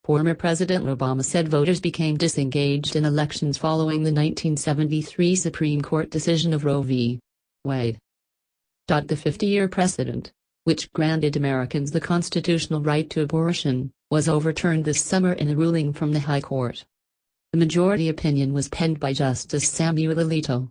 Former President Obama said voters became disengaged in elections following the 1973 Supreme Court decision of Roe v. Wade. The 50-year precedent, which granted Americans the constitutional right to abortion, was overturned this summer in a ruling from the High Court. The majority opinion was penned by Justice Samuel Alito.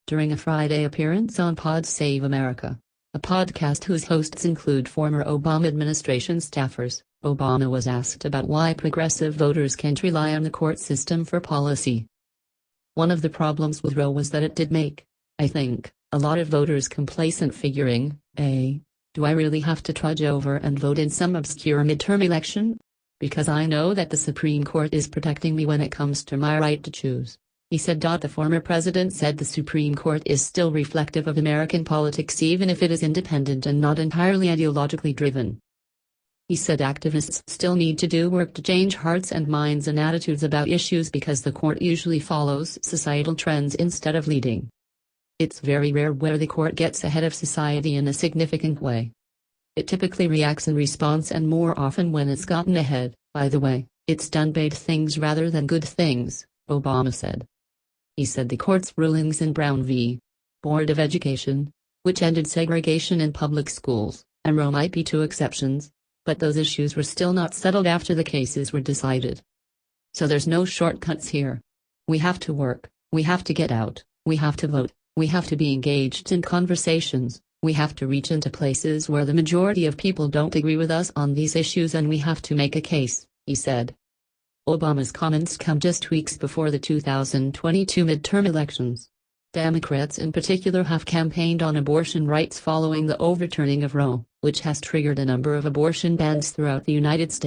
During a Friday appearance on Pod Save America, a podcast whose hosts include former Obama administration staffers, Obama was asked about why progressive voters can't rely on the court system for policy. One of the problems with Roe was that it did make, I think, a lot of voters complacent, figuring, do I really have to trudge over and vote in some obscure midterm election? Because I know that the Supreme Court is protecting me when it comes to my right to choose, he said. The former president said the Supreme Court is still reflective of American politics even if it is independent and not entirely ideologically driven. He said activists still need to do work to change hearts and minds and attitudes about issues because the court usually follows societal trends instead of leading. It's very rare where the court gets ahead of society in a significant way. It typically reacts in response, and more often when it's gotten ahead, by the way, it's done bad things rather than good things, Obama said. He said the court's rulings in Brown v. Board of Education, which ended segregation in public schools, and Roe might be two exceptions, but those issues were still not settled after the cases were decided. So there's no shortcuts here. We have to work, we have to get out, we have to vote, we have to be engaged in conversations, we have to reach into places where the majority of people don't agree with us on these issues, and we have to make a case, he said. Obama's comments come just weeks before the 2022 midterm elections. Democrats in particular have campaigned on abortion rights following the overturning of Roe, which has triggered a number of abortion bans throughout the United States.